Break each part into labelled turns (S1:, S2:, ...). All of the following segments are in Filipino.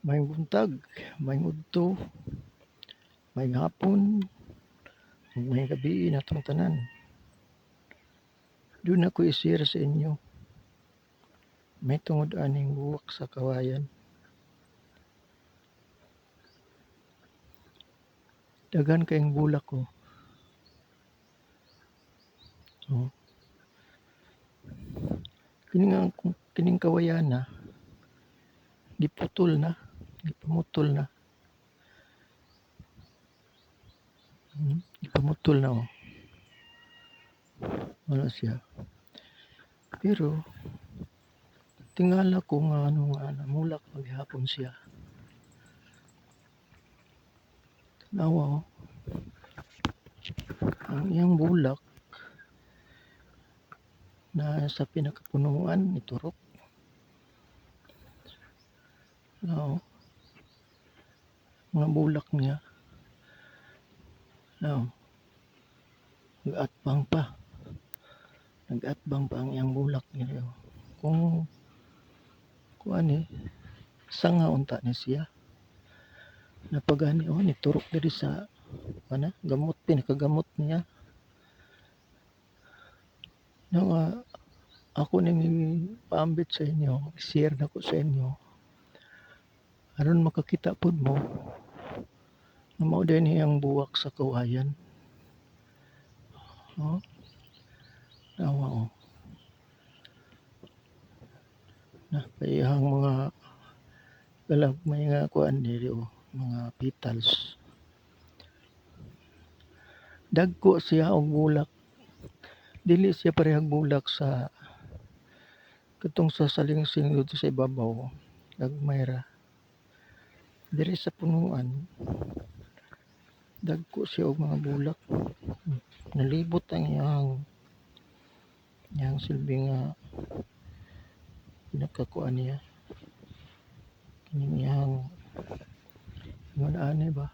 S1: May buntag, may udto, may hapon, ug may gabii natong tanan. Doon ako i-share sa inyo. May tungod aning buwak sa kawayan. Daghan kayong bulak ko. Oh. Kining kawayan na giputol na, gipamutol na. Gipamutol na oh. Wala siya. Pero tingala ko nga ano nga namulak maghapon siya. Tanawa oh. Ang iyang bulak na sa pinakapunuan ni turok. Oo. Mga bulak niya. Oo. Nag-atbang pa. Nag-atbang pa ang iyang bulak niya. Kung kuan sanga unta ni siya. Napagani oh ni turok diri sa ana gamot pinakagamot niya. Nang ako ning paambit sa inyo, share na ko sa inyo. Aron makakita pud mo na mao din ang buwak sa kawayan. Oh. Tawa oh. Na iyang mga galagmay nga kuan diri oh, mga petals. Dagko siya og bulak. Dili siya parehang bulak sa katong sa salingsing dito sa ibabaw. Gagmay ra. Diri sa punuan dagko siya og mga bulak. Nalibot ang iyang silbing pinakakuan niya. Kining iyang ani ba?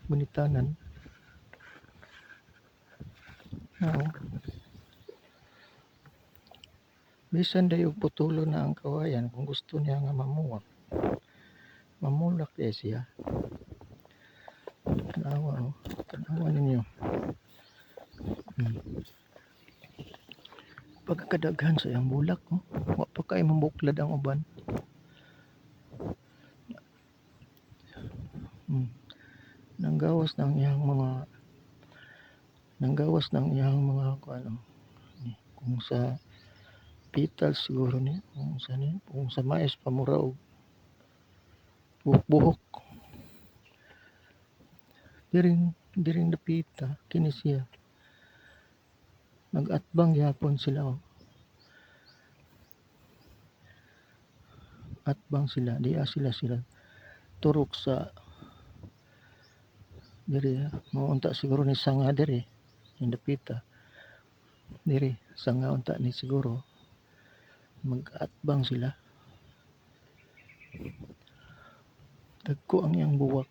S1: Gunitanan. Oo. Bisan dayo putulo na ang kawayan kung gusto niya nga mamuwak. Mamulak kay siya. Tanawa oh. Tanawa ninyo. Pagkadaghan sa iyang bulak oh. Wa pa kay mabuklad ang uban. Nanggawas ng iyang kuan kung sa petals siguro ni kung sa mais pamura og buhok-buhok. Diring dapita kini siya. Nag-atbang gyapon sila oh. Atbang sila, diya sila turok sa diri maunta siguro ni sanga diri yung dapita diri sanga unta ni siguro mag-atbang sila. Dagko ang iyang buwak.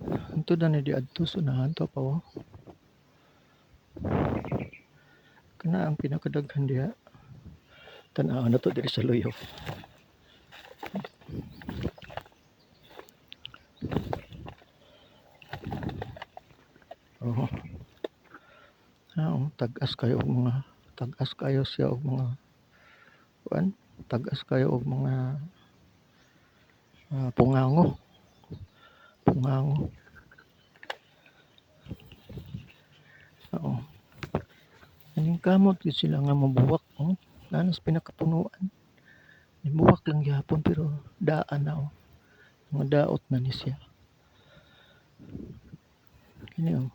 S1: Hantod na di adto sunahan to pa oh. Kana ang pinakadaghan diha. Tan-aw na to diri sa luyo. Oh. Tag-as kayo siya og mga kuan, tag-as kayo og mga pungango. Oo. Aning kamot gid sila nga mabuwak oh. Nanas pinakapunuan. Buwak lang gyapon pero daan na oh. Mga daot na ni siya. Kini oh.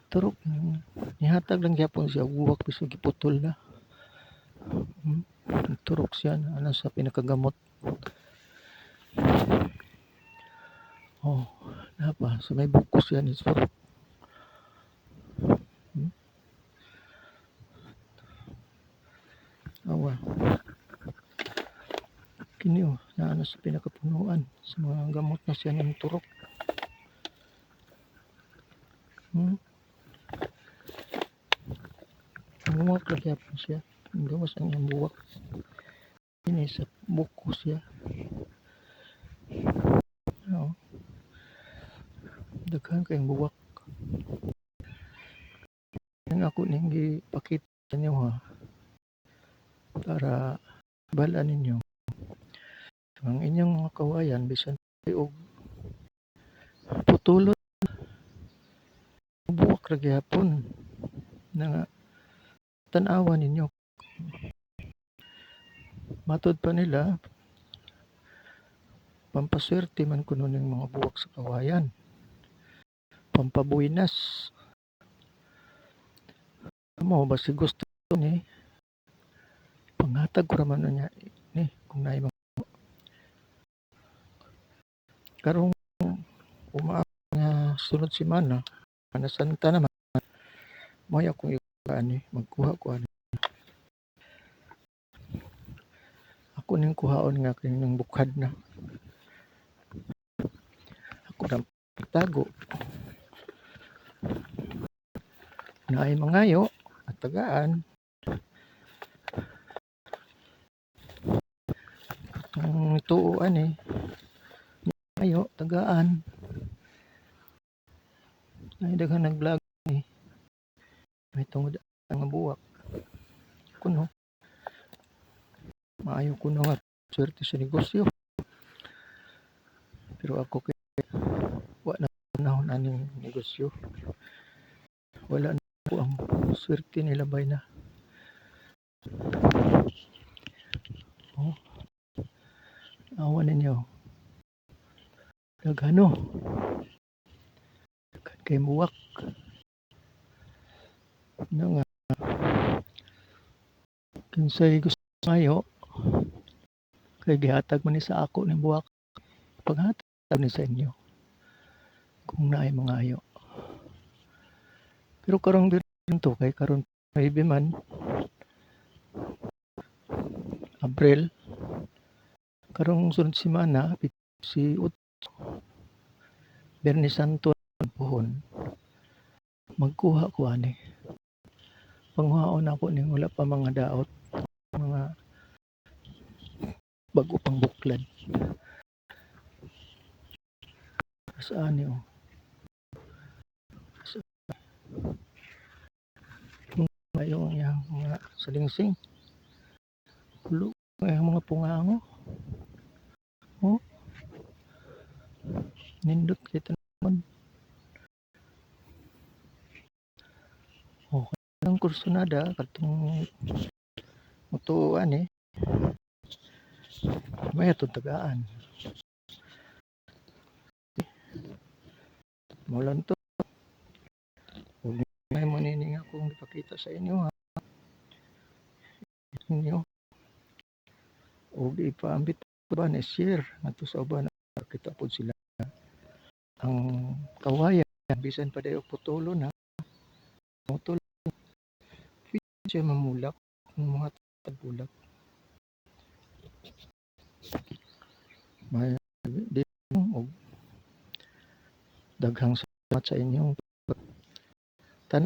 S1: Turok nihatag lang gyapon siya buwak bisag giputol na. Turok siya na ana sa pinakagamot. Oh, napa sa may bukos yan is turok. Awa. Kini oh, naana sa pinakapunuan sa mga gamot na siya ng turok. Buwak lang gyapon siya. Gawas ang iyang buwak. ini sa buko siya. Oo, daghan kayong buwak. Ang ako ning gipakita sa inyo ha, para balaan ninyo. Ang inyong mga kawayan bisan og putulon buwak ra gyapon na nga tan-awa ninyo. Matud pa nila pampaswerte man kuno ning mga buwak sa kawayan. Pampabuinas. Amo basi gusto ni panghatag ko ra man niya ni kung naay karong nga sunod semana manasanta naman mo'y akong ani magkuha ko ani. Ako ning kuhaon nga kining bukhad na. Ako ra tago. Naay mangayo at tagaan. Ang tuo ani ayo tagaan. Ay daghang nag-vlog ni. May tungod ang buwak. Kuno maayo kuno nga swerte sa negosyo. Pero ako kay wa na panahon aning negosyo. Wala na po ang swerte nilabay na. Oh, awa ninyo. Daghano. Daghan kay buwak. Ano nga kinsay gusto mayo kay gihatag man ni sa ako ning buwak. Paghatag ni sa inyo kung naay mangayo. Pero karong dito kay karon maybe man April karong sunod semana si Bernie Santo pohon magkuha ko ani panghuhaon ako ning wala pa mga daot mga bago pang buklad saan ni mayo yang mga salingsing pulo ang mga pungango oh nindot kita naman oh ang kursunada katong mutuan may atong tagaan mo lang to ug may mo nini nga akong ipakita sa inyo ha inyo ug ipaambit ba ni share ngadto sa uban kita pod sila ang kawayan bisan pa dayo putulon na putol siya mamulak ng mga tagulak may di og daghang salamat sa inyong tan